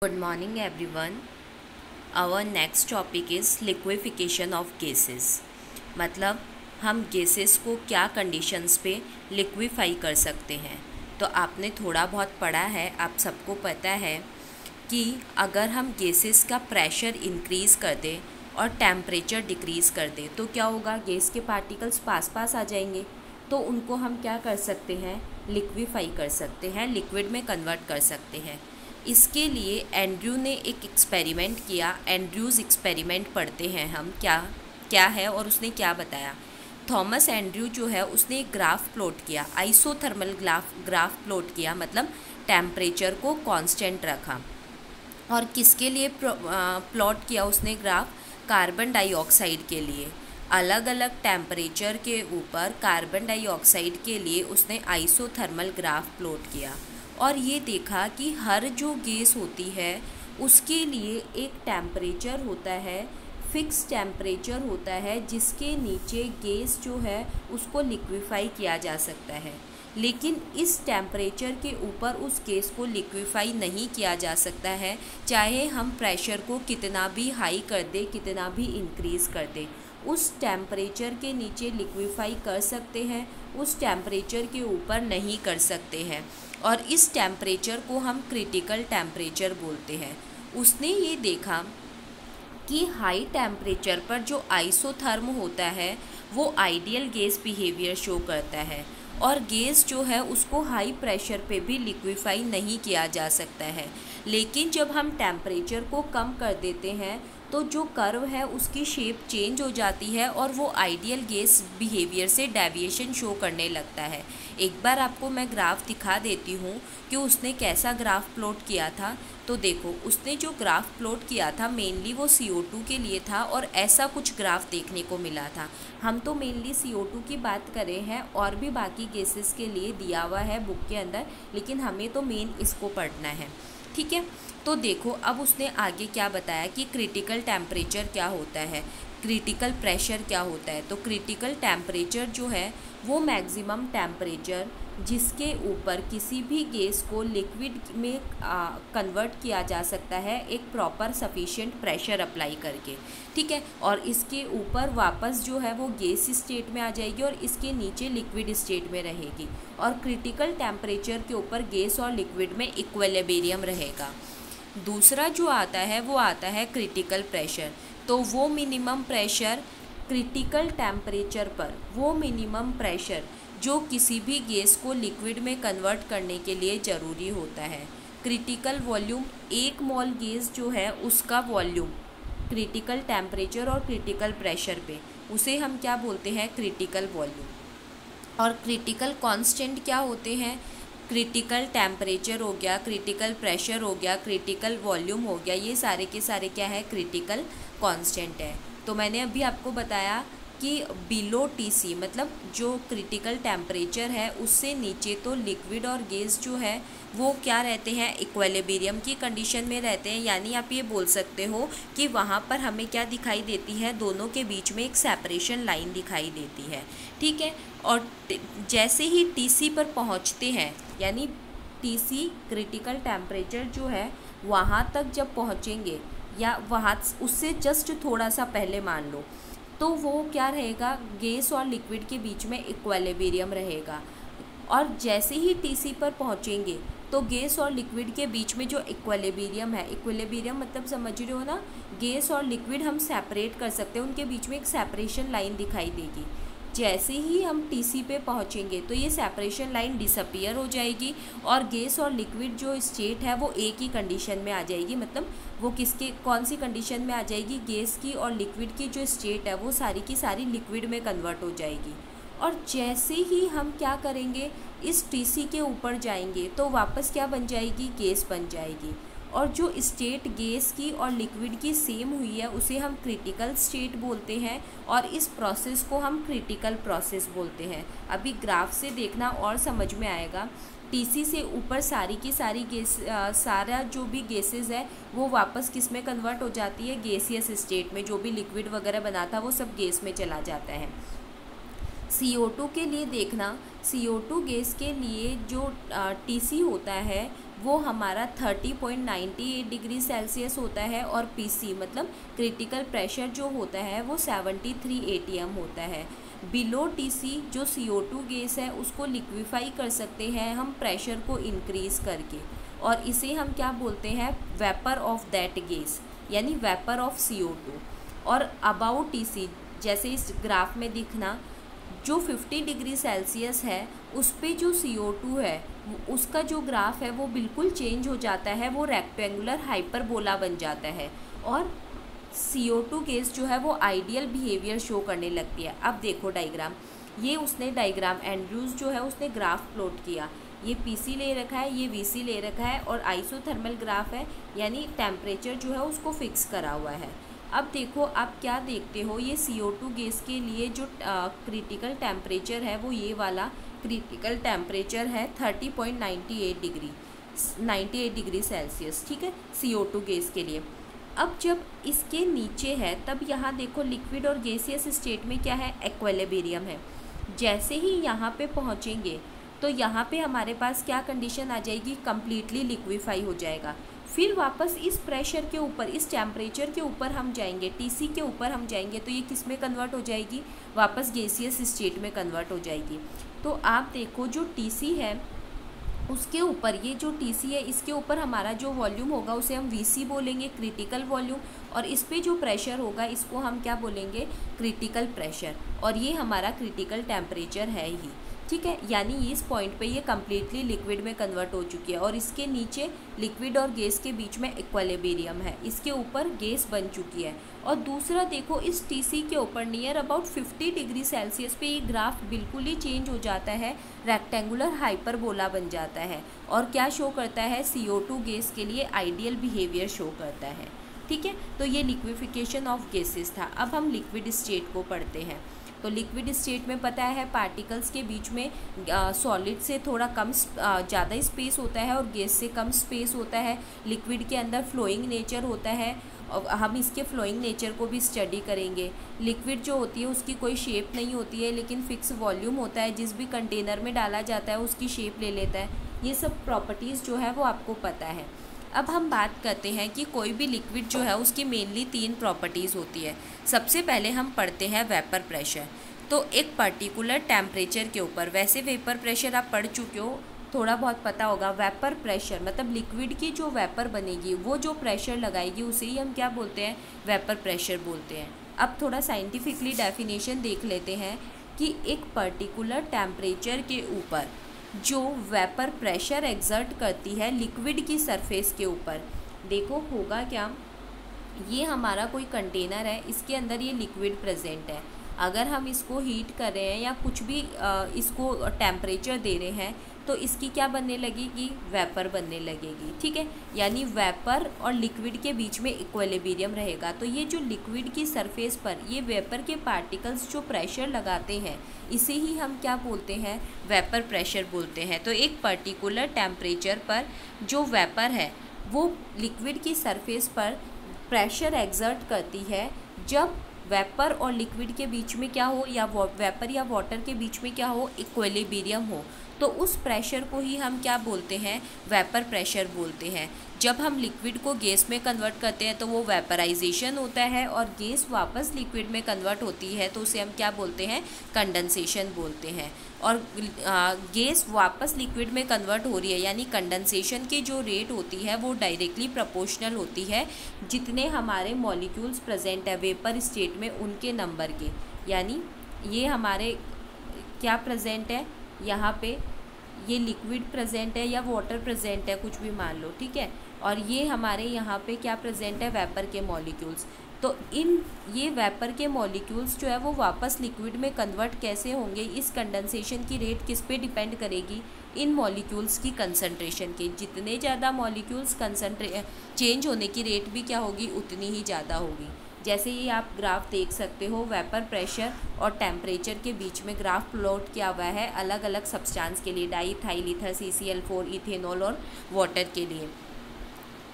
Good morning everyone. Our next topic is liquefaction of gases. मतलब हम gases को क्या कंडीशंस पे लिक्विफाई कर सकते हैं। तो आपने थोड़ा बहुत पढ़ा है, आप सबको पता है कि अगर हम गैसेस का प्रेशर इंक्रीज़ कर दें और टेम्परेचर डिक्रीज़ कर दें तो क्या होगा, गैस के पार्टिकल्स पास पास आ जाएंगे। तो उनको हम क्या कर सकते हैं, लिक्विफाई कर सकते हैं, लिक्विड में कन्वर्ट कर सकते हैं। इसके लिए एंड्रयू ने एक एक्सपेरिमेंट किया। एंड्रयूज़ एक्सपेरिमेंट पढ़ते हैं हम, क्या क्या है और उसने क्या बताया। थॉमस एंड्रयू जो है उसने एक ग्राफ प्लॉट किया, आइसोथर्मल ग्राफ प्लॉट किया, मतलब टेम्परेचर को कांस्टेंट रखा। और किसके लिए प्लॉट किया उसने ग्राफ, कार्बन डाइऑक्साइड के लिए। अलग अलग टेम्परेचर के ऊपर कार्बन डाइऑक्साइड के लिए उसने आइसोथर्मल ग्राफ प्लॉट किया और ये देखा कि हर जो गैस होती है उसके लिए एक टेम्परेचर होता है, फिक्स टेम्परेचर होता है जिसके नीचे गैस जो है उसको लिक्विफाई किया जा सकता है। लेकिन इस टेम्परेचर के ऊपर उस गैस को लिक्विफाई नहीं किया जा सकता है, चाहे हम प्रेशर को कितना भी हाई कर दे, कितना भी इंक्रीज़ कर दे। उस टेम्परेचर के नीचे लिक्विफाई कर सकते हैं, उस टेम्परेचर के ऊपर नहीं कर सकते हैं। और इस टेम्परेचर को हम क्रिटिकल टेम्परेचर बोलते हैं। उसने ये देखा कि हाई टेम्परेचर पर जो आइसोथर्म होता है वो आइडियल गैस बिहेवियर शो करता है और गैस जो है उसको हाई प्रेशर पे भी लिक्विफाई नहीं किया जा सकता है। लेकिन जब हम टेम्परेचर को कम कर देते हैं तो जो कर्व है उसकी शेप चेंज हो जाती है और वो आइडियल गैस बिहेवियर से डेविएशन शो करने लगता है। एक बार आपको मैं ग्राफ दिखा देती हूँ कि उसने कैसा ग्राफ प्लॉट किया था। तो देखो, उसने जो ग्राफ प्लॉट किया था मेनली वो CO2 के लिए था और ऐसा कुछ ग्राफ देखने को मिला था। हम तो मेनली CO2 की बात करें हैं, और भी बाकी गैसेस के लिए दिया हुआ है बुक के अंदर, लेकिन हमें तो मेन इसको पढ़ना है, ठीक है। तो देखो अब उसने आगे क्या बताया कि क्रिटिकल टेम्परेचर क्या होता है, क्रिटिकल प्रेशर क्या होता है। तो क्रिटिकल टेम्परेचर जो है वो मैक्सिमम टेम्परेचर जिसके ऊपर किसी भी गैस को लिक्विड में कन्वर्ट किया जा सकता है एक प्रॉपर सफिशिएंट प्रेशर अप्लाई करके, ठीक है। और इसके ऊपर वापस जो है वो गैस स्टेट में आ जाएगी और इसके नीचे लिक्विड स्टेट में रहेगी। और क्रिटिकल टेम्परेचर के ऊपर गैस और लिक्विड में इक्विलिब्रियम रहेगा। दूसरा जो आता है वो आता है क्रिटिकल प्रेशर। तो वो मिनिमम प्रेशर क्रिटिकल टेम्परेचर पर, वो मिनिमम प्रेशर जो किसी भी गैस को लिक्विड में कन्वर्ट करने के लिए ज़रूरी होता है। क्रिटिकल वॉल्यूम, एक मोल गैस जो है उसका वॉल्यूम क्रिटिकल टेम्परेचर और क्रिटिकल प्रेशर पे, उसे हम क्या बोलते हैं, क्रिटिकल वॉल्यूम। और क्रिटिकल कांस्टेंट क्या होते हैं, क्रिटिकल टेम्परेचर हो गया, क्रिटिकल प्रेशर हो गया, क्रिटिकल वॉल्यूम हो गया, ये सारे के सारे क्या है, क्रिटिकल कांस्टेंट है। तो मैंने अभी आपको बताया कि बिलो TC मतलब जो क्रिटिकल टेम्परेचर है उससे नीचे तो लिक्विड और गैस जो है वो क्या रहते हैं, इक्विलिब्रियम की कंडीशन में रहते हैं। यानी आप ये बोल सकते हो कि वहाँ पर हमें क्या दिखाई देती है, दोनों के बीच में एक सेपरेशन लाइन दिखाई देती है, ठीक है। और जैसे ही TC पर पहुँचते हैं, यानी TC क्रिटिकल टेम्परेचर जो है वहाँ तक जब पहुँचेंगे या वहाँ उससे जस्ट थोड़ा सा पहले मान लो, तो वो क्या रहेगा, गैस और लिक्विड के बीच में इक्विलिब्रियम रहेगा। और जैसे ही TC पर पहुँचेंगे तो गैस और लिक्विड के बीच में जो इक्विलिब्रियम है, इक्विलिब्रियम मतलब समझ रहे हो ना, गैस और लिक्विड हम सेपरेट कर सकते हैं, उनके बीच में एक सेपरेशन लाइन दिखाई देगी। जैसे ही हम TC पे पहुँचेंगे तो ये सेपरेशन लाइन डिसअपीयर हो जाएगी और गैस और लिक्विड जो स्टेट है वो एक ही कंडीशन में आ जाएगी। मतलब वो किसके, कौन सी कंडीशन में आ जाएगी, गैस की और लिक्विड की जो स्टेट है वो सारी की सारी लिक्विड में कन्वर्ट हो जाएगी। और जैसे ही हम क्या करेंगे, इस TC के ऊपर जाएंगे तो वापस क्या बन जाएगी, गैस बन जाएगी। और जो स्टेट गैस की और लिक्विड की सेम हुई है उसे हम क्रिटिकल स्टेट बोलते हैं और इस प्रोसेस को हम क्रिटिकल प्रोसेस बोलते हैं। अभी ग्राफ से देखना और समझ में आएगा। TC से ऊपर सारी की सारी गैस, सारा जो भी गैसेस है वो वापस किस में कन्वर्ट हो जाती है, गैसियस स्टेट में। जो भी लिक्विड वगैरह बना था वो सब गैस में चला जाता है। CO2 के लिए देखना, CO2 गैस के लिए जो TC होता है वो हमारा 30.98 डिग्री सेल्सियस होता है, और PC मतलब क्रिटिकल प्रेशर जो होता है वो 73 ATM होता है। बिलो TC जो CO2 गैस है उसको लिक्विफाई कर सकते हैं हम प्रेशर को इंक्रीज़ करके, और इसे हम क्या बोलते हैं, वेपर ऑफ दैट गैस, यानी वेपर ऑफ CO2। और अबाउट TC जैसे इस ग्राफ में दिखना, जो 50 डिग्री सेल्सियस है उस पे जो CO2 है उसका जो ग्राफ है वो बिल्कुल चेंज हो जाता है, वो रेक्टेंगुलर हाइपरबोला बन जाता है, और CO2 गैस जो है वो आइडियल बिहेवियर शो करने लगती है। अब देखो डायग्राम, ये उसने डायग्राम एंड्रूज जो है उसने ग्राफ प्लॉट किया, ये PC ले रखा है, ये VC ले रखा है, और आइसोथर्मल ग्राफ है, यानी टेम्परेचर जो है उसको फिक्स करा हुआ है। अब देखो आप क्या देखते हो, ये CO2 गैस के लिए जो क्रिटिकल टेम्परेचर है वो ये वाला क्रिटिकल टेम्परेचर है 98 डिग्री सेल्सियस, ठीक है, CO2 गैस के लिए। अब जब इसके नीचे है तब यहाँ देखो लिक्विड और गैसियस स्टेट में क्या है, इक्विलिब्रियम है। जैसे ही यहाँ पे पहुँचेंगे तो यहाँ पे हमारे पास क्या कंडीशन आ जाएगी, कम्प्लीटली लिक्विफाई हो जाएगा। फिर वापस इस प्रेशर के ऊपर, इस टेम्परेचर के ऊपर हम जाएंगे, TC के ऊपर हम जाएंगे, तो ये किस में कन्वर्ट हो जाएगी, वापस गैसियस स्टेट में कन्वर्ट हो जाएगी। तो आप देखो जो TC है उसके ऊपर, ये जो TC है इसके ऊपर हमारा जो वॉल्यूम होगा उसे हम VC बोलेंगे, क्रिटिकल वॉल्यूम, और इस पे जो प्रेशर होगा इसको हम क्या बोलेंगे, क्रिटिकल प्रेशर, और ये हमारा क्रिटिकल टेम्परेचर है ही, ठीक है। यानी इस पॉइंट पे ये कम्प्लीटली लिक्विड में कन्वर्ट हो चुकी है, और इसके नीचे लिक्विड और गैस के बीच में इक्विलिब्रियम है, इसके ऊपर गैस बन चुकी है। और दूसरा देखो इस TC के ऊपर नियर अबाउट 50 डिग्री सेल्सियस पे ये ग्राफ बिल्कुल ही चेंज हो जाता है, रेक्टेंगुलर हाइपरबोला बन जाता है, और क्या शो करता है, CO2 गैस के लिए आइडियल बिहेवियर शो करता है, ठीक है। तो ये लिक्विफिकेशन ऑफ गैसेस था। अब हम लिक्विड स्टेट को पढ़ते हैं। तो लिक्विड स्टेट में पता है पार्टिकल्स के बीच में सॉलिड से थोड़ा कम ज़्यादा स्पेस होता है और गैस से कम स्पेस होता है। लिक्विड के अंदर फ्लोइंग नेचर होता है, और हम इसके फ्लोइंग नेचर को भी स्टडी करेंगे। लिक्विड जो होती है उसकी कोई शेप नहीं होती है, लेकिन फिक्स वॉल्यूम होता है, जिस भी कंटेनर में डाला जाता है उसकी शेप ले लेता है। ये सब प्रॉपर्टीज़ जो है वो आपको पता है। अब हम बात करते हैं कि कोई भी लिक्विड जो है उसकी मेनली 3 प्रॉपर्टीज़ होती है। सबसे पहले हम पढ़ते हैं वेपर प्रेशर। तो एक पर्टिकुलर टेम्परेचर के ऊपर, वैसे वेपर प्रेशर आप पढ़ चुके हो, थोड़ा बहुत पता होगा। वेपर प्रेशर मतलब लिक्विड की जो वेपर बनेगी वो जो प्रेशर लगाएगी उसे ही हम क्या बोलते हैं, वेपर प्रेशर बोलते हैं। अब थोड़ा साइंटिफिकली डेफिनेशन देख लेते हैं कि एक पर्टिकुलर टेम्परेचर के ऊपर जो वेपर प्रेशर एक्सर्ट करती है लिक्विड की सरफेस के ऊपर, देखो होगा क्या, ये हमारा कोई कंटेनर है, इसके अंदर ये लिक्विड प्रेजेंट है। अगर हम इसको हीट कर रहे हैं या कुछ भी इसको टेम्परेचर दे रहे हैं तो इसकी क्या बनने लगेगी, वेपर बनने लगेगी, ठीक है। यानी वेपर और लिक्विड के बीच में इक्विलिब्रियम रहेगा। तो ये जो लिक्विड की सरफेस पर ये वेपर के पार्टिकल्स जो प्रेशर लगाते हैं इसे ही हम क्या बोलते हैं, वेपर प्रेशर बोलते हैं। तो एक पर्टिकुलर टेम्परेचर पर जो वेपर है वो लिक्विड की सरफेस पर प्रेशर एक्सर्ट करती है। जब वेपर और लिक्विड के बीच में क्या हो, या वेपर या वाटर के बीच में क्या हो, इक्विलिब्रियम हो, तो उस प्रेशर को ही हम क्या बोलते हैं, वेपर प्रेशर बोलते हैं। जब हम लिक्विड को गैस में कन्वर्ट करते हैं तो वो वेपराइजेशन होता है, और गैस वापस लिक्विड में कन्वर्ट होती है तो उसे हम क्या बोलते हैं, कंडेंसेशन बोलते हैं। और गैस वापस लिक्विड में कन्वर्ट हो रही है, यानी कंडेंसेशन की जो रेट होती है वो डायरेक्टली प्रोपोर्शनल होती है जितने हमारे मॉलिक्यूल्स प्रेजेंट है वेपर स्टेट में उनके नंबर के। यानी ये हमारे क्या प्रेजेंट है, यहाँ पे ये लिक्विड प्रेजेंट है या वाटर प्रेजेंट है, कुछ भी मान लो, ठीक है। और ये हमारे यहाँ पे क्या प्रेजेंट है, वेपर के मॉलिक्यूल्स। तो ये वेपर के मॉलिक्यूल्स जो है वो वापस लिक्विड में कन्वर्ट कैसे होंगे, इस कंडेंसेशन की रेट किस पे डिपेंड करेगी, इन मॉलिक्यूल्स की कंसंट्रेशन के। जितने ज़्यादा मॉलिक्यूल्स चेंज होने की रेट भी क्या होगी, उतनी ही ज़्यादा होगी। जैसे ये आप ग्राफ देख सकते हो, वेपर प्रेशर और टेम्परेचर के बीच में ग्राफ प्लॉट किया हुआ है अलग अलग सब्सटेंस के लिए, डाईइथाइल ईथर, CCl4, इथेनॉल और वाटर के लिए।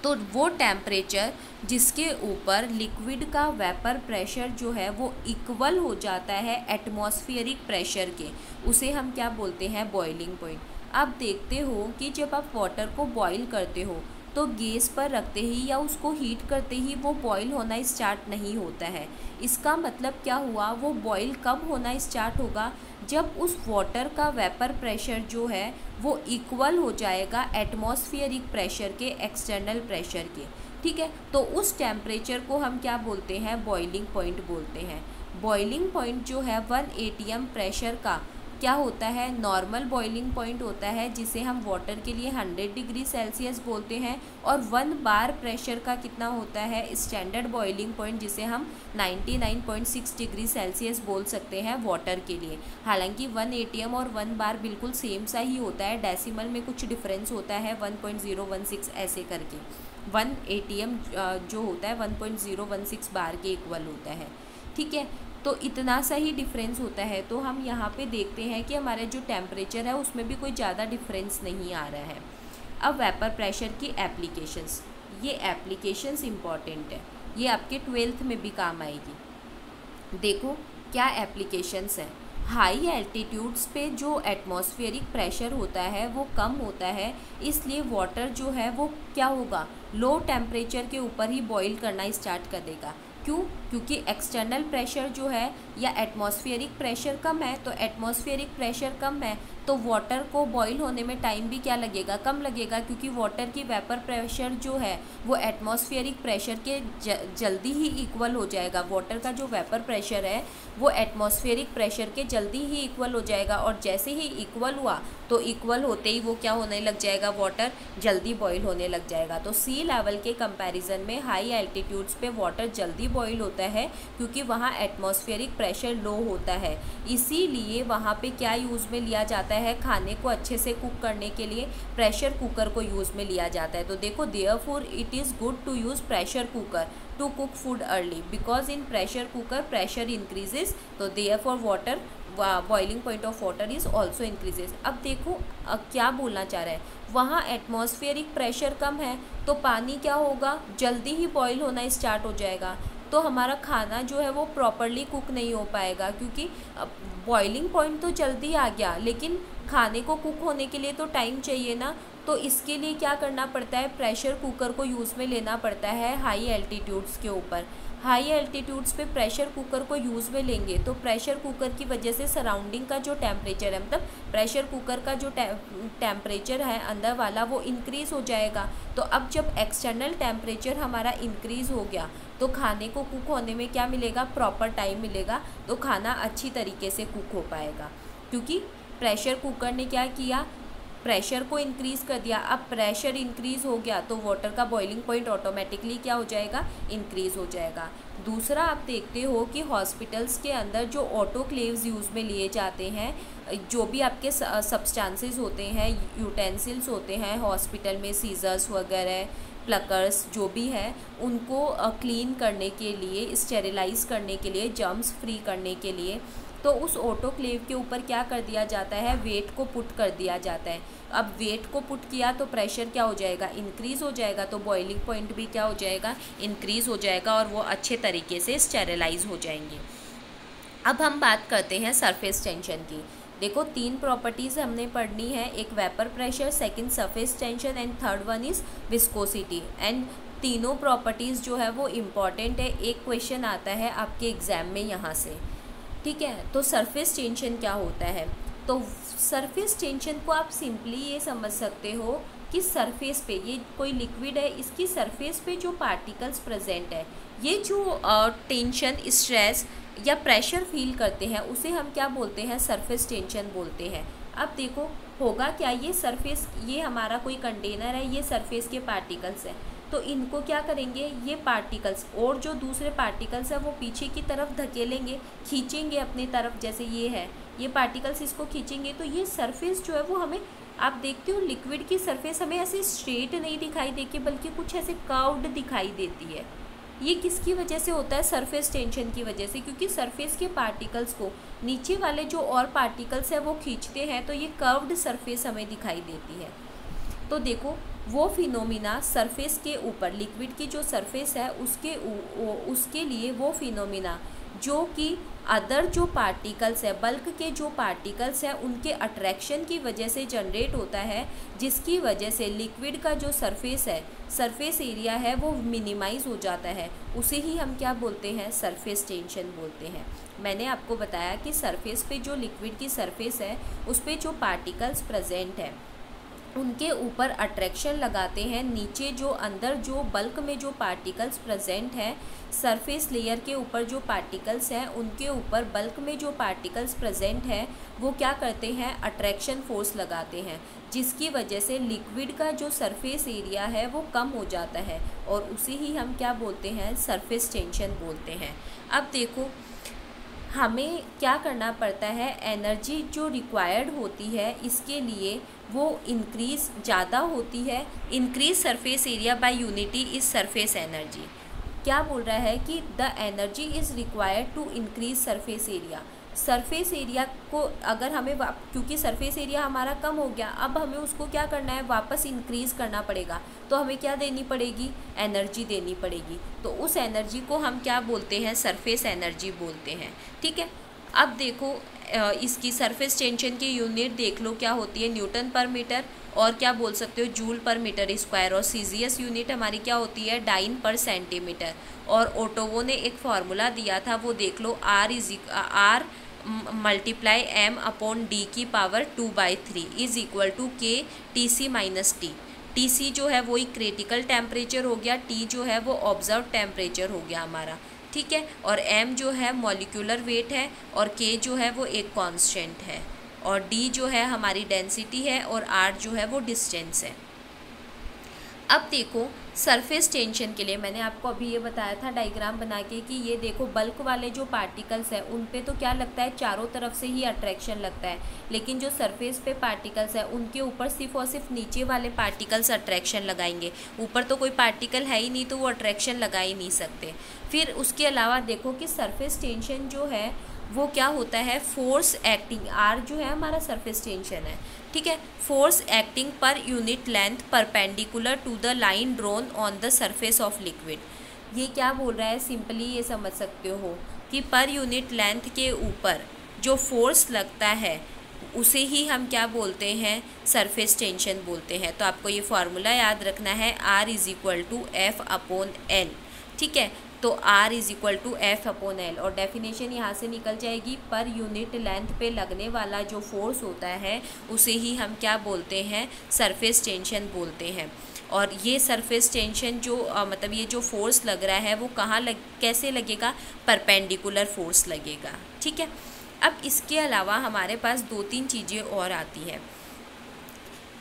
तो वो टेम्परेचर जिसके ऊपर लिक्विड का वेपर प्रेशर जो है वो इक्वल हो जाता है एटमॉस्फेरिक प्रेशर के, उसे हम क्या बोलते हैं, बॉइलिंग पॉइंट। आप देखते हो कि जब आप वाटर को बॉईल करते हो तो गैस पर रखते ही या उसको हीट करते ही वो बॉईल होना स्टार्ट नहीं होता है। इसका मतलब क्या हुआ, वो बॉईल कब होना स्टार्ट होगा, जब उस वाटर का वेपर प्रेशर जो है वो इक्वल हो जाएगा एटमॉस्फेरिक प्रेशर के, एक्सटर्नल प्रेशर के। ठीक है, तो उस टेम्परेचर को हम क्या बोलते हैं, बॉइलिंग पॉइंट बोलते हैं। बॉइलिंग पॉइंट जो है 1 atm प्रेशर का क्या होता है, नॉर्मल बॉइलिंग पॉइंट होता है, जिसे हम वाटर के लिए 100 डिग्री सेल्सियस बोलते हैं। और 1 बार प्रेशर का कितना होता है, स्टैंडर्ड बॉइलिंग पॉइंट, जिसे हम 99.6 डिग्री सेल्सियस बोल सकते हैं वाटर के लिए। हालांकि 1 atm और 1 बार बिल्कुल सेम सा ही होता है, डेसिमल में कुछ डिफरेंस होता है, 1.016 ऐसे करके। 1 atm जो होता है 1.016 बार के इक्वल होता है। ठीक है, तो इतना सा ही डिफरेंस होता है। तो हम यहाँ पे देखते हैं कि हमारे जो टेम्परेचर है उसमें भी कोई ज़्यादा डिफरेंस नहीं आ रहा है। अब वेपर प्रेशर की एप्लीकेशंस, ये एप्लीकेशंस इम्पॉर्टेंट है, ये आपके 12th में भी काम आएगी। देखो क्या एप्लीकेशंस हैं। हाई एल्टीट्यूड्स पे जो एटमॉस्फेरिक प्रेशर होता है वो कम होता है, इसलिए वाटर जो है वो क्या होगा, लो टेम्परेचर के ऊपर ही बॉईल करना स्टार्ट कर देगा। क्यों, क्योंकि एक्सटर्नल प्रेशर जो है या एटमॉस्फेरिक प्रेशर कम है, तो एटमॉस्फेरिक प्रेशर कम है तो वाटर को बॉईल होने में टाइम भी क्या लगेगा, कम लगेगा, क्योंकि वाटर की वेपर प्रेशर जो है वो एटमॉस्फेरिक प्रेशर के जल्दी ही इक्वल हो जाएगा। वाटर का जो वेपर प्रेशर है वो एटमॉस्फेरिक प्रेशर के जल्दी ही इक्वल हो जाएगा, और जैसे ही इक्वल हुआ तो इक्वल होते ही वो क्या होने लग जाएगा, वाटर जल्दी बॉईल होने लग जाएगा। तो सी लेवल के कंपैरिजन में हाई एल्टीट्यूड्स पे वाटर जल्दी बॉईल होता है, क्योंकि वहाँ एटमॉस्फेरिक प्रेशर लो होता है। इसीलिए वहाँ पे क्या यूज़ में लिया जाता है, खाने को अच्छे से कुक करने के लिए प्रेशर कुकर को यूज़ में लिया जाता है। तो देखो, therefore it is good to use pressure cooker to cook food early, because in pressure cooker pressure increases, तो therefore water boiling point of water is also increases. अब देखो क्या बोलना चाह रहा है, वहाँ एटमॉस्फेरिक प्रेशर कम है तो पानी क्या होगा, जल्दी ही बॉईल होना स्टार्ट हो जाएगा, तो हमारा खाना जो है वो प्रॉपरली कुक नहीं हो पाएगा, क्योंकि बॉइलिंग पॉइंट तो जल्दी आ गया लेकिन खाने को कुक होने के लिए तो टाइम चाहिए ना। तो इसके लिए क्या करना पड़ता है, प्रेशर कुकर को यूज़ में लेना पड़ता है हाई एल्टीट्यूड्स के ऊपर। हाई एल्टीट्यूड्स पे प्रेशर कुकर को यूज़ में लेंगे तो प्रेशर कुकर की वजह से सराउंडिंग का जो टेम्परेचर है, मतलब प्रेशर कुकर का जो टेम्परेचर है अंदर वाला, वो इंक्रीज़ हो जाएगा। तो अब जब एक्सटर्नल टेम्परेचर हमारा इंक्रीज़ हो गया तो खाने को कुक होने में क्या मिलेगा, प्रॉपर टाइम मिलेगा, तो खाना अच्छी तरीके से कुक हो पाएगा। क्योंकि प्रेशर कुकर ने क्या किया, प्रेशर को इंक्रीज़ कर दिया। अब प्रेशर इंक्रीज़ हो गया तो वाटर का बॉइलिंग पॉइंट ऑटोमेटिकली क्या हो जाएगा, इंक्रीज़ हो जाएगा। दूसरा, आप देखते हो कि हॉस्पिटल्स के अंदर जो ऑटोक्लेव्स यूज़ में लिए जाते हैं, जो भी आपके सब्सटेंसेस होते हैं, यूटेंसिल्स होते हैं हॉस्पिटल में, सीजर्स वगैरह, प्लकर्स जो भी है, उनको क्लीन करने के लिए, स्टेरिलाइज करने के लिए, जर्म्स फ्री करने के लिए, तो उस ऑटोक्लेव के ऊपर क्या कर दिया जाता है, वेट को पुट कर दिया जाता है। अब वेट को पुट किया तो प्रेशर क्या हो जाएगा, इंक्रीज़ हो जाएगा, तो बॉइलिंग पॉइंट भी क्या हो जाएगा, इंक्रीज़ हो जाएगा, और वो अच्छे तरीके से स्टेरिलाइज हो जाएंगे। अब हम बात करते हैं सरफेस टेंशन की। देखो, 3 प्रॉपर्टीज़ हमने पढ़नी है, एक vapour pressure, second surface tension and third one is viscosity. And तीनों प्रॉपर्टीज़ जो है वो इम्पॉर्टेंट है। एक क्वेश्चन आता है आपके एग्ज़ाम में यहाँ से, ठीक है। तो सरफेस टेंशन क्या होता है, तो सरफेस टेंशन को आप सिंपली ये समझ सकते हो कि सरफेस पे, ये कोई लिक्विड है, इसकी सरफेस पे जो पार्टिकल्स प्रेजेंट है, ये जो टेंशन, स्ट्रेस या प्रेशर फील करते हैं, उसे हम क्या बोलते हैं, सरफेस टेंशन बोलते हैं। अब देखो होगा क्या, ये सरफेस, ये हमारा कोई कंटेनर है, ये सरफेस के पार्टिकल्स हैं, तो इनको क्या करेंगे, ये पार्टिकल्स और जो दूसरे पार्टिकल्स हैं वो पीछे की तरफ धकेलेंगे, खींचेंगे अपनी तरफ, जैसे ये है, ये पार्टिकल्स इसको खींचेंगे, तो ये सरफेस जो है वो हमें, आप देखते हो लिक्विड की सरफेस हमें ऐसे स्ट्रेट नहीं दिखाई देती, बल्कि कुछ ऐसे कर्व्ड दिखाई देती है। ये किसकी वजह से होता है, सरफेस टेंशन की वजह से, क्योंकि सरफेस के पार्टिकल्स को नीचे वाले जो और पार्टिकल्स हैं वो खींचते हैं, तो ये कर्व्ड सरफेस हमें दिखाई देती है। तो देखो, वो फिनोमिना सरफेस के ऊपर, लिक्विड की जो सरफेस है उसके लिए वो फिनोमिना जो कि अदर जो पार्टिकल्स है, बल्क के जो पार्टिकल्स हैं उनके अट्रैक्शन की वजह से जनरेट होता है, जिसकी वजह से लिक्विड का जो सरफेस है, सरफेस एरिया है, वो मिनिमाइज हो जाता है। उसे ही हम क्या बोलते हैं, सरफेस टेंशन बोलते हैं। मैंने आपको बताया कि सरफेस पे जो लिक्विड की सरफेस है उस पर जो पार्टिकल्स प्रेजेंट है उनके ऊपर अट्रैक्शन लगाते हैं, नीचे जो अंदर जो बल्क में जो पार्टिकल्स प्रेजेंट हैं, सरफेस लेयर के ऊपर जो पार्टिकल्स हैं उनके ऊपर बल्क में जो पार्टिकल्स प्रेजेंट हैं वो क्या करते हैं, अट्रैक्शन फोर्स लगाते हैं, जिसकी वजह से लिक्विड का जो सरफेस एरिया है वो कम हो जाता है और उसे ही हम क्या बोलते हैं, सरफेस टेंशन बोलते हैं। अब देखो हमें क्या करना पड़ता है, एनर्जी जो रिक्वायर्ड होती है इसके लिए वो इंक्रीज़ ज़्यादा होती है। Increase surface area by unity is surface energy. क्या बोल रहा है कि the energy is required to increase surface area. Surface area को अगर हमें क्योंकि सरफेस एरिया हमारा कम हो गया, अब हमें उसको क्या करना है, वापस इंक्रीज़ करना पड़ेगा, तो हमें क्या देनी पड़ेगी, एनर्जी देनी पड़ेगी। तो उस एनर्जी को हम क्या बोलते हैं, सरफेस एनर्जी बोलते हैं। ठीक है, अब देखो इसकी सरफेस टेंशन की यूनिट देख लो क्या होती है, न्यूटन पर मीटर, और क्या बोल सकते हो, जूल पर मीटर स्क्वायर, और सीजीएस यूनिट हमारी क्या होती है, डाइन पर सेंटीमीटर। और ओटोवो ने एक फार्मूला दिया था वो देख लो, R multiply M upon D की power 2/3 is equal to K T C minus T. T C जो है वही क्रिटिकल टेम्परेचर हो गया, टी जो है वो ऑब्जर्व टेम्परेचर हो गया हमारा। ठीक है, और m जो है मॉलिक्यूलर वेट है, और k जो है वो एक कांस्टेंट है, और d जो है हमारी डेंसिटी है, और r जो है वो डिस्टेंस है। अब देखो सरफेस टेंशन के लिए मैंने आपको अभी ये बताया था डायग्राम बना के कि ये देखो बल्क वाले जो पार्टिकल्स हैं उन पे तो क्या लगता है, चारों तरफ से ही अट्रैक्शन लगता है, लेकिन जो सरफेस पे पार्टिकल्स है उनके ऊपर सिर्फ और सिर्फ नीचे वाले पार्टिकल्स अट्रैक्शन लगाएंगे, ऊपर तो कोई पार्टिकल है ही नहीं तो वो अट्रैक्शन लगा ही नहीं सकते। फिर उसके अलावा देखो कि सरफेस टेंशन जो है वो क्या होता है, फोर्स एक्टिंग, आर जो है हमारा सरफेस टेंशन है। ठीक है, force acting per unit length perpendicular to the line drawn on the surface of liquid. ये क्या बोल रहा है, सिंपली ये समझ सकते हो कि पर यूनिट लेंथ के ऊपर जो फोर्स लगता है उसे ही हम क्या बोलते हैं, सरफेस टेंशन बोलते हैं। तो आपको ये फार्मूला याद रखना है, R is equal to F upon L. ठीक है, तो R is equal to F upon L, और डेफिनेशन यहाँ से निकल जाएगी, पर यूनिट लेंथ पे लगने वाला जो फोर्स होता है उसे ही हम क्या बोलते हैं, सरफेस टेंशन बोलते हैं। और ये सरफेस टेंशन जो मतलब ये जो फोर्स लग रहा है वो कहाँ कैसे लगेगा, परपेंडिकुलर फोर्स लगेगा। ठीक है, अब इसके अलावा हमारे पास 2-3 चीज़ें और आती है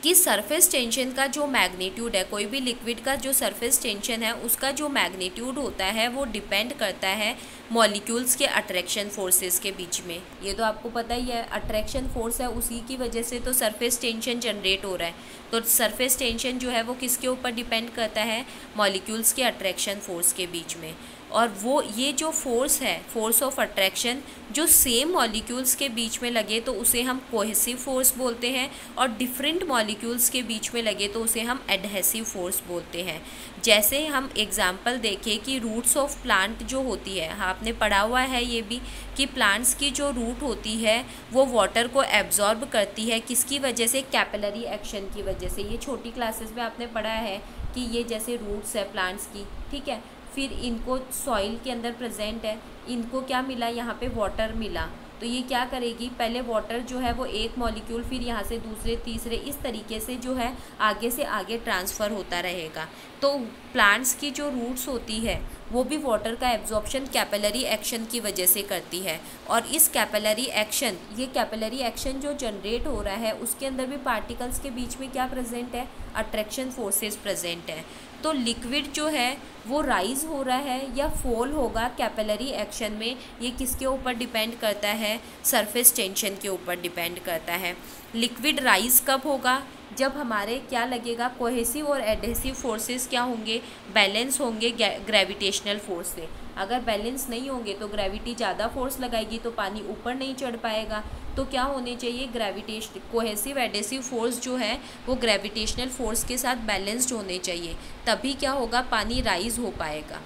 कि सरफेस टेंशन का जो मैग्नीट्यूड है, कोई भी लिक्विड का जो सरफेस टेंशन है उसका जो मैग्नीट्यूड होता है वो डिपेंड करता है मॉलिक्यूल्स के अट्रैक्शन फोर्सेस के बीच में। ये तो आपको पता ही है, अट्रैक्शन फोर्स है उसी की वजह से तो सरफेस टेंशन जनरेट हो रहा है। तो सरफेस टेंशन जो है वो किसके ऊपर डिपेंड करता है, मॉलिक्यूल्स के अट्रैक्शन फोर्स के बीच में। और वो ये जो फोर्स है, फोर्स ऑफ अट्रैक्शन, जो सेम मॉलिक्यूल्स के बीच में लगे तो उसे हम कोहेसिव फोर्स बोलते हैं, और डिफरेंट मॉलिक्यूल्स के बीच में लगे तो उसे हम एडहेसिव फोर्स बोलते हैं। जैसे हम एग्जांपल देखें कि रूट्स ऑफ प्लांट जो होती है, आपने पढ़ा हुआ है ये भी कि प्लांट्स की जो रूट होती है वो वाटर को एब्जॉर्ब करती है, किसकी वजह से, कैपिलरी एक्शन की वजह से। ये छोटी क्लासेस में आपने पढ़ा है कि ये जैसे रूट्स है प्लांट्स की, ठीक है, फिर इनको सॉइल के अंदर प्रेजेंट है, इनको क्या मिला, यहाँ पे वाटर मिला, तो ये क्या करेगी, पहले वाटर जो है वो एक मॉलिक्यूल, फिर यहाँ से दूसरे तीसरे, इस तरीके से जो है आगे से आगे ट्रांसफ़र होता रहेगा। तो प्लांट्स की जो रूट्स होती है वो भी वाटर का एब्जॉर्प्शन कैपिलरी एक्शन की वजह से करती है, और इस कैपिलरी एक्शन, ये कैपिलरी एक्शन जो जनरेट हो रहा है उसके अंदर भी पार्टिकल्स के बीच में क्या प्रेजेंट है, अट्रैक्शन फोर्सेस प्रेजेंट है। तो लिक्विड जो है वो राइज़ हो रहा है या फॉल होगा कैपिलरी एक्शन में, ये किसके ऊपर डिपेंड करता है, सरफेस टेंशन के ऊपर डिपेंड करता है। लिक्विड राइज़ कब होगा, जब हमारे क्या लगेगा, कोहेसिव और एडहेसिव फोर्सेस क्या होंगे, बैलेंस होंगे ग्रेविटेशनल फोर्स से। अगर बैलेंस नहीं होंगे तो ग्रेविटी ज़्यादा फोर्स लगाएगी तो पानी ऊपर नहीं चढ़ पाएगा, तो क्या होने चाहिए, ग्रेविटेशन कोहेसिव एडेसिव फोर्स जो है वो ग्रेविटेशनल फोर्स के साथ बैलेंस्ड होने चाहिए, तभी क्या होगा, पानी राइज हो पाएगा।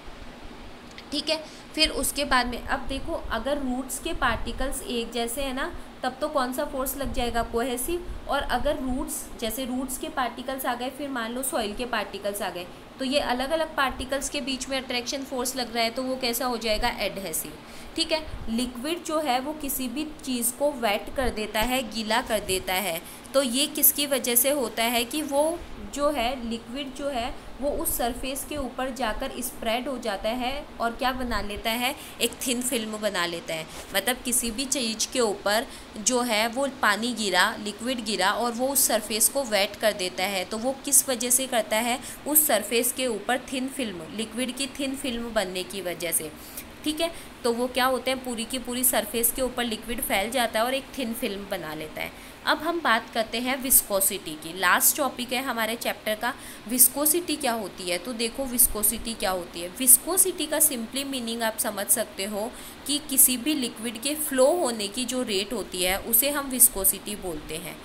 ठीक है, फिर उसके बाद में अब देखो, अगर रूट्स के पार्टिकल्स एक जैसे हैं ना, तब तो कौन सा फोर्स लग जाएगा, कोहेसिव। और अगर रूट्स, जैसे रूट्स के पार्टिकल्स आ गए, फिर मान लो सॉइल के पार्टिकल्स आ गए, तो ये अलग अलग पार्टिकल्स के बीच में अट्रैक्शन फोर्स लग रहा है, तो वो कैसा हो जाएगा, एडहेसिव। ठीक है, लिक्विड जो है वो किसी भी चीज़ को वेट कर देता है, गीला कर देता है, तो ये किसकी वजह से होता है कि वो जो है लिक्विड जो है वो उस सरफेस के ऊपर जाकर स्प्रेड हो जाता है और क्या बना लेता है, एक थिन फिल्म बना लेता है। मतलब किसी भी चीज़ के ऊपर जो है वो पानी गिरा, लिक्विड गिरा और वो उस सरफेस को वेट कर देता है, तो वो किस वजह से करता है, उस सरफेस के ऊपर थिन फिल्म, लिक्विड की थिन फिल्म बनने की वजह से। ठीक है, तो वो क्या होते हैं, पूरी की पूरी सरफेस के ऊपर लिक्विड फैल जाता है और एक थिन फिल्म बना लेता है। अब हम बात करते हैं विस्कोसिटी की, लास्ट टॉपिक है हमारे चैप्टर का, विस्कोसिटी क्या होती है। तो देखो विस्कोसिटी क्या होती है, विस्कोसिटी का सिंपली मीनिंग आप समझ सकते हो कि किसी भी लिक्विड के फ्लो होने की जो रेट होती है उसे हम विस्कोसिटी बोलते हैं।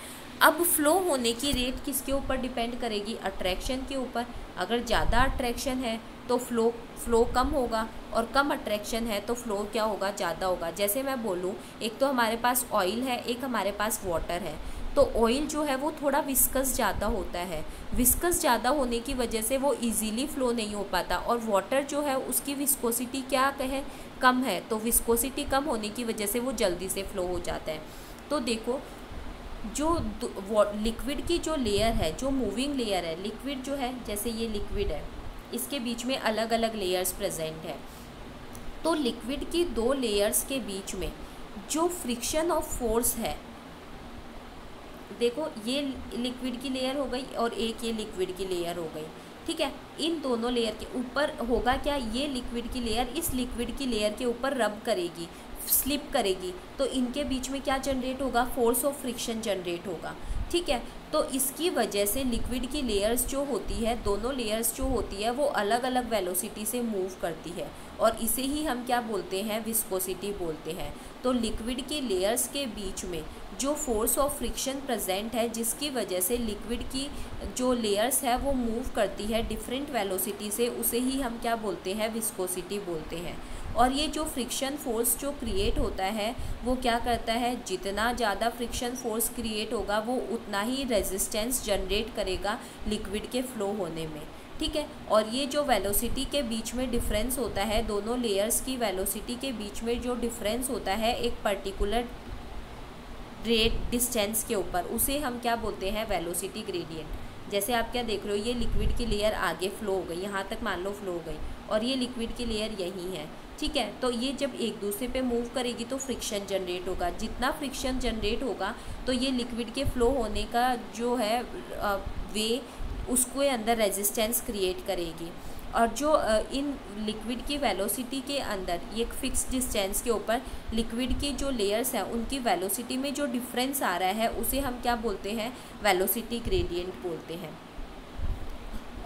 अब फ्लो होने की रेट किसके ऊपर डिपेंड करेगी, अट्रैक्शन के ऊपर। अगर ज़्यादा अट्रैक्शन है तो फ्लो कम होगा, और कम अट्रैक्शन है तो फ्लो क्या होगा, ज़्यादा होगा। जैसे मैं बोलूँ, एक तो हमारे पास ऑयल है, एक हमारे पास वाटर है, तो ऑयल जो है वो थोड़ा विस्कस ज़्यादा होता है, विस्कस ज़्यादा होने की वजह से वो इजीली फ्लो नहीं हो पाता, और वाटर जो है उसकी विस्कोसिटी क्या कहें, कम है, तो विस्कोसिटी कम होने की वजह से वो जल्दी से फ्लो हो जाता है। तो देखो, जो लिक्विड की जो लेयर है, जो मूविंग लेयर है, लिक्विड जो है, जैसे ये लिक्विड है, इसके बीच में अलग अलग लेयर्स प्रेजेंट है, तो लिक्विड की दो लेयर्स के बीच में जो फ्रिक्शन ऑफ फोर्स है, देखो ये लिक्विड की लेयर हो गई और एक ये लिक्विड की लेयर हो गई। ठीक है, इन दोनों लेयर के ऊपर होगा क्या, ये लिक्विड की लेयर इस लिक्विड की लेयर के ऊपर रब करेगी, स्लिप करेगी, तो इनके बीच में क्या जनरेट होगा, फोर्स ऑफ फ्रिक्शन जनरेट होगा। ठीक है, तो इसकी वजह से लिक्विड की लेयर्स जो होती है, दोनों लेयर्स जो होती है वो अलग अलग वेलोसिटी से मूव करती है, और इसे ही हम क्या बोलते हैं, विस्कोसिटी बोलते हैं। तो लिक्विड की लेयर्स के बीच में जो फोर्स ऑफ फ्रिक्शन प्रेजेंट है, जिसकी वजह से लिक्विड की जो लेयर्स है वो मूव करती है डिफरेंट वेलोसिटी से, उसे ही हम क्या बोलते हैं, विस्कोसिटी बोलते हैं। और ये जो फ्रिक्शन फोर्स जो क्रिएट होता है वो क्या करता है, जितना ज़्यादा फ्रिक्शन फोर्स क्रिएट होगा वो उतना ही रेजिस्टेंस जनरेट करेगा लिक्विड के फ्लो होने में। ठीक है, और ये जो वेलोसिटी के बीच में डिफरेंस होता है, दोनों लेयर्स की वेलोसिटी के बीच में जो डिफरेंस होता है एक पर्टिकुलर रेट डिस्टेंस के ऊपर, उसे हम क्या बोलते हैं, वेलोसिटी ग्रेडियंट। जैसे आप क्या देख रहे हो, ये लिक्विड की लेयर आगे फ्लो हो गई, यहाँ तक मान लो फ्लो हो गई, और ये लिक्विड की लेयर यहीं है। ठीक है, तो ये जब एक दूसरे पे मूव करेगी तो फ्रिक्शन जनरेट होगा, जितना फ्रिक्शन जनरेट होगा तो ये लिक्विड के फ्लो होने का जो है वे, उसके अंदर रेजिस्टेंस क्रिएट करेगी। और जो इन लिक्विड की वेलोसिटी के अंदर एक फिक्स डिस्टेंस के ऊपर लिक्विड की जो लेयर्स हैं उनकी वेलोसिटी में जो डिफरेंस आ रहा है उसे हम क्या बोलते हैं, वेलोसिटी ग्रेडियंट बोलते हैं।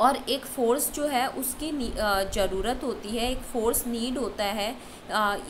और एक फ़ोर्स जो है उसकी ज़रूरत होती है, एक फ़ोर्स नीड होता है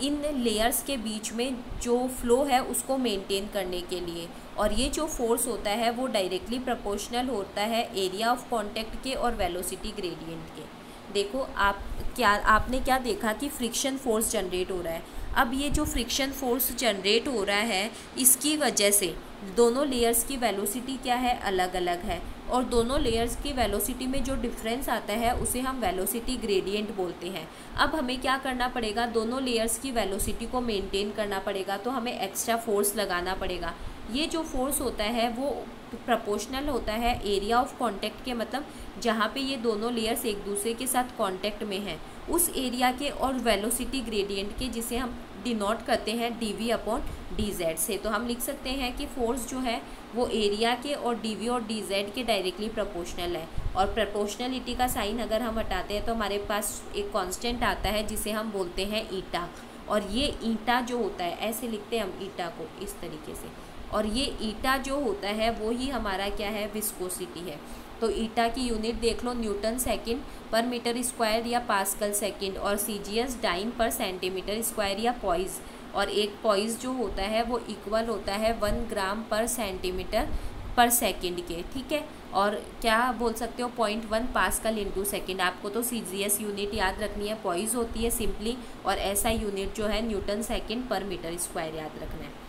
इन लेयर्स के बीच में जो फ्लो है उसको मेंटेन करने के लिए, और ये जो फोर्स होता है वो डायरेक्टली प्रोपोर्शनल होता है एरिया ऑफ कांटेक्ट के और वेलोसिटी ग्रेडियंट के। देखो आपने क्या देखा कि फ्रिक्शन फोर्स जनरेट हो रहा है। अब ये जो फ्रिक्शन फोर्स जनरेट हो रहा है इसकी वजह से दोनों लेयर्स की वेलोसिटी क्या है, अलग अलग है, और दोनों लेयर्स की वेलोसिटी में जो डिफरेंस आता है उसे हम वेलोसिटी ग्रेडियंट बोलते हैं। अब हमें क्या करना पड़ेगा, दोनों लेयर्स की वेलोसिटी को मेंटेन करना पड़ेगा, तो हमें एक्स्ट्रा फोर्स लगाना पड़ेगा। ये जो फोर्स होता है वो प्रोपोर्शनल होता है एरिया ऑफ कांटेक्ट के, मतलब जहाँ पे ये दोनों लेयर्स एक दूसरे के साथ कांटेक्ट में हैं उस एरिया के, और वेलोसिटी ग्रेडियंट के, जिसे हम डिनोट करते हैं dv/dz से। तो हम लिख सकते हैं कि फोर्स जो है वो एरिया के और dv और dz के डायरेक्टली प्रोपोर्शनल है, और प्रोपोर्शनलिटी का साइन अगर हम हटाते हैं तो हमारे पास एक कांस्टेंट आता है जिसे हम बोलते हैं ईटा, और ये ईटा जो होता है, ऐसे लिखते हैं हम ईटा को इस तरीके से, और ये ईटा जो होता है वो ही हमारा क्या है, विस्कोसिटी है। तो ईटा की यूनिट देख लो, न्यूटन सेकंड पर मीटर स्क्वायर या पास्कल सेकंड, और सीजीएस डाइन पर सेंटीमीटर स्क्वायर या पॉइज, और एक पॉइस जो होता है वो इक्वल होता है 1 ग्राम पर सेंटीमीटर पर सेकंड के, ठीक है। और क्या बोल सकते हो 0.1 पास्कल इंटू सेकेंड। आपको तो CGS यूनिट याद रखनी है, पॉइस होती है सिंपली, और ऐसा यूनिट जो है न्यूटन सेकेंड पर मीटर स्क्वायर याद रखना है।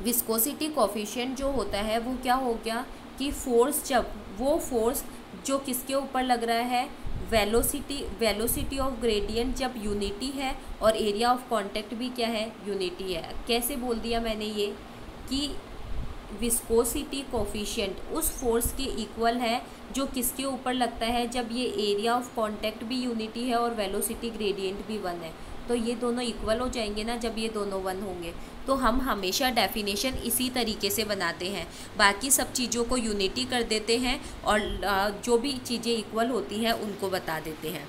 विस्कोसिटी कोफिशिएंट जो होता है वो क्या हो गया कि फोर्स, जब वो फोर्स जो किसके ऊपर लग रहा है, वेलोसिटी ऑफ ग्रेडियंट जब यूनिटी है और एरिया ऑफ कांटेक्ट भी क्या है, यूनिटी है। कैसे बोल दिया मैंने ये कि विस्कोसिटी कोफिशिएंट उस फोर्स के इक्वल है जो किसके ऊपर लगता है, जब ये एरिया ऑफ कांटेक्ट भी यूनिटी है और वेलोसिटी ग्रेडियंट भी 1 है। तो ये दोनों इक्वल हो जाएंगे ना जब ये दोनों 1 होंगे। तो हम हमेशा डेफिनेशन इसी तरीके से बनाते हैं, बाकी सब चीज़ों को यूनिटी कर देते हैं और जो भी चीज़ें इक्वल होती हैं उनको बता देते हैं।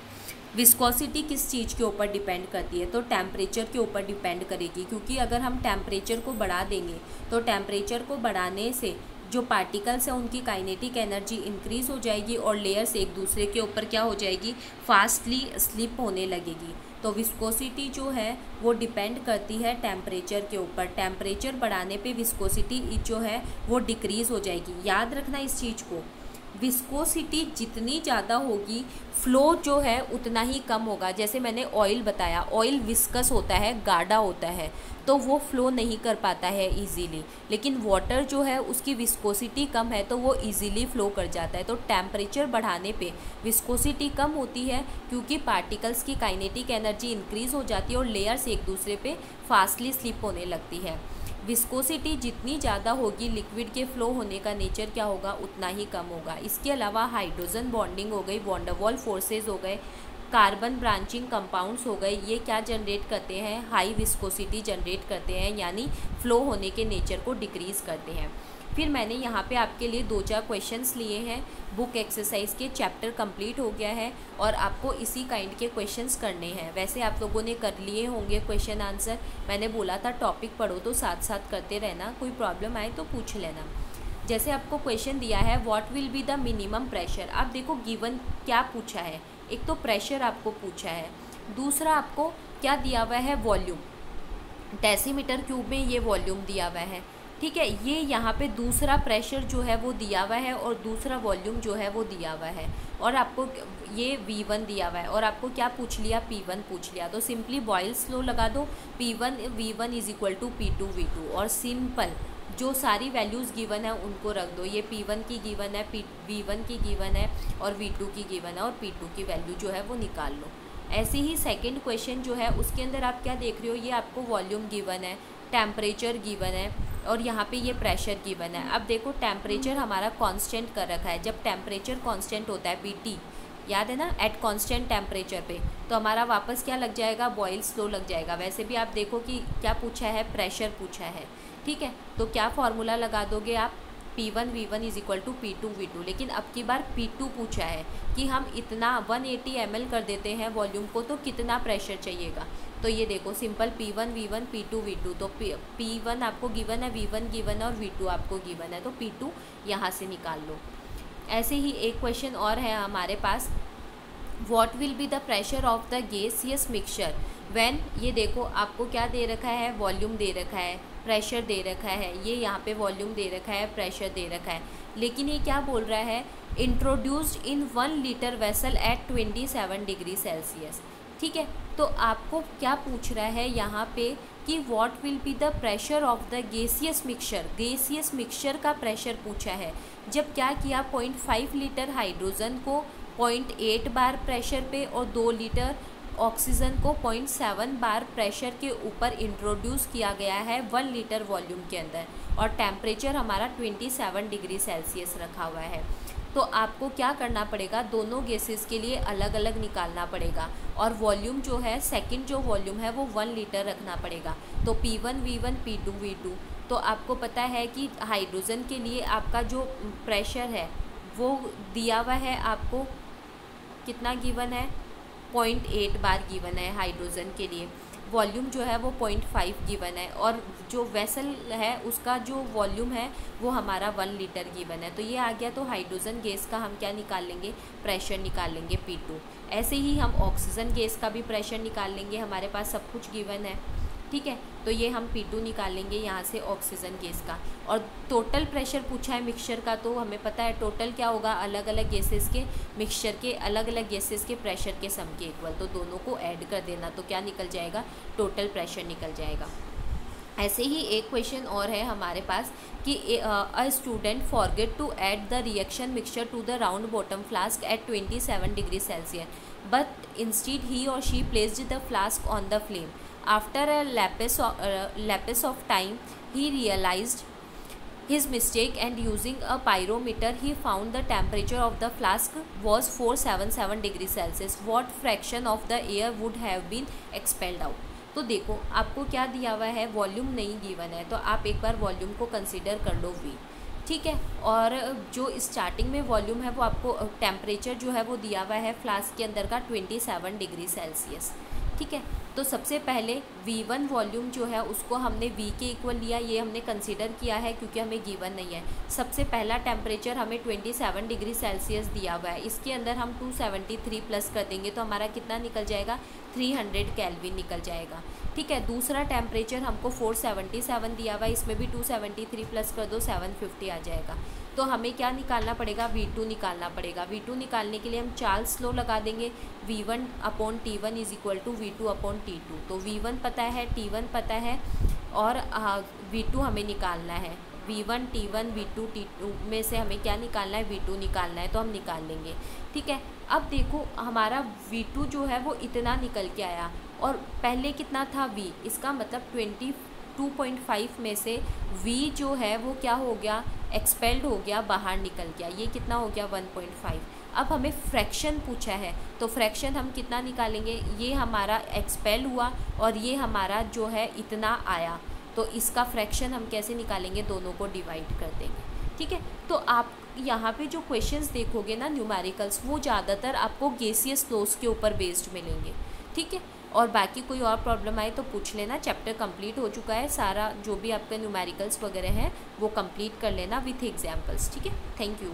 विस्कोसिटी किस चीज़ के ऊपर डिपेंड करती है, तो टेम्परेचर के ऊपर डिपेंड करेगी, क्योंकि अगर हम टेम्परेचर को बढ़ा देंगे तो टेम्परेचर को बढ़ाने से जो पार्टिकल्स हैं उनकी काइनेटिक एनर्जी इंक्रीज़ हो जाएगी और लेयर्स एक दूसरे के ऊपर क्या हो जाएगी, फास्टली स्लिप होने लगेगी। तो विस्कोसिटी जो है वो डिपेंड करती है टेम्परेचर के ऊपर। टेम्परेचर बढ़ाने पे विस्कोसिटी जो है वो डिक्रीज़ हो जाएगी। याद रखना इस चीज़ को, विस्कोसिटी जितनी ज़्यादा होगी फ्लो जो है उतना ही कम होगा। जैसे मैंने ऑयल बताया, ऑयल विस्कस होता है, गाढ़ा होता है, तो वो फ्लो नहीं कर पाता है इजीली, लेकिन वाटर जो है उसकी विस्कोसिटी कम है तो वो इजीली फ्लो कर जाता है। तो टेम्परेचर बढ़ाने पे विस्कोसिटी कम होती है क्योंकि पार्टिकल्स की काइनेटिक एनर्जी इंक्रीज़ हो जाती है और लेयर्स एक दूसरे पे फास्टली स्लिप होने लगती है। विस्कोसिटी जितनी ज़्यादा होगी लिक्विड के फ्लो होने का नेचर क्या होगा, उतना ही कम होगा। इसके अलावा हाइड्रोजन बॉन्डिंग हो गई, वॉन डेर वाल्स फोर्सेज हो गए, कार्बन ब्रांचिंग कंपाउंड्स हो गए, ये क्या जनरेट करते हैं, हाई विस्कोसिटी जनरेट करते हैं, यानी फ्लो होने के नेचर को डिक्रीज़ करते हैं। फिर मैंने यहाँ पे आपके लिए 2-4 क्वेश्चंस लिए हैं। बुक एक्सरसाइज के चैप्टर कंप्लीट हो गया है और आपको इसी काइंड के क्वेश्चंस करने हैं। वैसे आप लोगों ने कर लिए होंगे क्वेश्चन आंसर, मैंने बोला था टॉपिक पढ़ो तो साथ साथ करते रहना, कोई प्रॉब्लम आए तो पूछ लेना। जैसे आपको क्वेश्चन दिया है what will be the minimum pressure. आप देखो गिवन क्या पूछा है, एक तो प्रेशर आपको पूछा है, दूसरा आपको क्या दिया हुआ है, वॉल्यूम, डेसीमीटर क्यूब में ये वॉल्यूम दिया हुआ है, ठीक है। ये यहाँ पे दूसरा प्रेशर जो है वो दिया हुआ है और दूसरा वॉल्यूम जो है वो दिया हुआ है, और आपको ये V1 दिया हुआ है और आपको क्या पूछ लिया, P1 पूछ लिया। तो सिंपली बॉयल्स लॉ लगा दो, P1 V1 is equal to P2 V2, और सिंपल जो सारी वैल्यूज़ गिवन है उनको रख दो। ये P1 की गिवन है, V1 की गिवन है और V2 की गिवन है, और P2 की वैल्यू जो है वो निकाल लो। ऐसे ही सेकंड क्वेश्चन जो है उसके अंदर आप क्या देख रहे हो, ये आपको वॉल्यूम गिवन है, टेम्परेचर गिवन है और यहाँ पे ये प्रेशर गिवन है। अब देखो टेम्परेचर हमारा कांस्टेंट कर रखा है, जब टेम्परेचर कांस्टेंट होता है Pt, याद है ना, एट कांस्टेंट टेम्परेचर पे, तो हमारा वापस क्या लग जाएगा, बॉयल्स लॉ लग जाएगा। वैसे भी आप देखो कि क्या पूछा है, प्रेशर पूछा है, ठीक है। तो क्या फॉर्मूला लगा दोगे आप, P1 V1 is equal to P2 V2, लेकिन अब की बार P2 पूछा है कि हम इतना 180 ml कर देते हैं वॉल्यूम को, तो कितना प्रेशर चाहिएगा। तो ये देखो simple P1 V1 P2 V2, तो P1 आपको गिवन है, V1 गिवन है और V2 आपको गिवन है, तो P2 यहाँ से निकाल लो। ऐसे ही एक क्वेश्चन और है हमारे पास, what will be the pressure of the gaseous mixture when, ये देखो आपको क्या दे रखा है, वॉल्यूम दे रखा है, प्रेशर दे रखा है, ये यहाँ पे वॉल्यूम दे रखा है, प्रेशर दे रखा है, लेकिन ये क्या बोल रहा है, introduced in 1 litre vessel eight 27 degree Celsius, ठीक है। तो आपको क्या पूछ रहा है यहाँ पे कि what will be the pressure of the gaseous mixture, gaseous mixture का प्रेशर पूछा है। जब क्या किया, 0.5 लीटर हाइड्रोजन को 0.8 बार प्रेशर पे और 2 लीटर ऑक्सीजन को 0.7 बार प्रेशर के ऊपर इंट्रोड्यूस किया गया है 1 लीटर वॉल्यूम के अंदर, और टेम्परेचर हमारा 27 डिग्री सेल्सियस रखा हुआ है। तो आपको क्या करना पड़ेगा, दोनों गैसेस के लिए अलग अलग निकालना पड़ेगा, और वॉल्यूम जो है, सेकंड जो वॉल्यूम है वो 1 लीटर रखना पड़ेगा। तो P1 V1 P2 V2, तो आपको पता है कि हाइड्रोजन के लिए आपका जो प्रेशर है वो दिया हुआ है, आपको कितना गिवन है, 0.8 बार गिवन है हाइड्रोजन के लिए। वॉल्यूम जो है वो 0.5 गिवन है, और जो वेसल है उसका जो वॉल्यूम है वो हमारा 1 लीटर गिवन है। तो ये आ गया, तो हाइड्रोजन गैस का हम क्या निकाल लेंगे, प्रेशर निकाल लेंगे P2। ऐसे ही हम ऑक्सीजन गैस का भी प्रेशर निकाल लेंगे, हमारे पास सब कुछ गिवन है, ठीक है। तो ये हम P2 निकालेंगे यहाँ से ऑक्सीजन गैस का। और टोटल प्रेशर पूछा है मिक्सचर का, तो हमें पता है टोटल क्या होगा, अलग अलग गैसेस के मिक्सचर के अलग अलग गैसेस के प्रेशर के सम के इक्वल। तो दोनों को ऐड कर देना, तो क्या निकल जाएगा, टोटल प्रेशर निकल जाएगा। ऐसे ही एक क्वेश्चन और है हमारे पास कि a student forget to add the reaction mixture to the round bottom flask at 27 degree Celsius, but instead he or she placed the flask on the flame. After a lapse of time he realized his mistake and using a pyrometer he found the temperature of the flask was 477 degree Celsius. What fraction of the air would have been expelled out? तो देखो आपको क्या दिया हुआ है, volume नहीं given है, तो आप एक बार वॉल्यूम को कंसीडर कर लो V, ठीक है। और जो स्टार्टिंग में वॉल्यूम है वो आपको टेम्परेचर जो है वो दिया हुआ है फ्लास्क के अंदर का 27 डिग्री सेल्सियस, ठीक है। तो सबसे पहले V1 वॉल्यूम जो है उसको हमने V के इक्वल लिया, ये हमने कंसीडर किया है क्योंकि हमें गिवन नहीं है। सबसे पहला टेम्परेचर हमें 27 डिग्री सेल्सियस दिया हुआ है, इसके अंदर हम 273 प्लस कर देंगे तो हमारा कितना निकल जाएगा, 300 केल्विन निकल जाएगा, ठीक है। दूसरा टेम्परेचर हमको 477 दिया हुआ है, इसमें भी 273 प्लस कर दो 750 आ जाएगा। तो हमें क्या निकालना पड़ेगा, V2 निकालना पड़ेगा। V2 निकालने के लिए हम चार्ल्स लॉ लगा देंगे, V1 upon T1 is equal to V2 upon T2। तो V1 पता है, T1 पता है और V2 हमें निकालना है। V1 T1 V2 T2 में से हमें क्या निकालना है, V2 निकालना है, तो हम निकाल लेंगे, ठीक है। अब देखो हमारा V2 जो है वो इतना निकल के आया और पहले कितना था V, इसका मतलब 22.5 में से V जो है वो क्या हो गया, एक्सपेल्ड हो गया, बाहर निकल गया। ये कितना हो गया, 1.5। अब हमें फ्रैक्शन पूछा है, तो फ्रैक्शन हम कितना निकालेंगे, ये हमारा एक्सपेल हुआ और ये हमारा जो है इतना आया, तो इसका फ्रैक्शन हम कैसे निकालेंगे, दोनों को डिवाइड कर देंगे, ठीक है। तो आप यहाँ पे जो क्वेश्चंस देखोगे ना न्यूमेरिकल्स, वो ज़्यादातर आपको गैसियस लॉज के ऊपर बेस्ड मिलेंगे, ठीक है। और बाकी कोई और प्रॉब्लम आए तो पूछ लेना। चैप्टर कंप्लीट हो चुका है सारा, जो भी आपके न्यूमेरिकल्स वगैरह हैं वो कंप्लीट कर लेना विथ एग्जाम्पल्स, ठीक है। Thank you.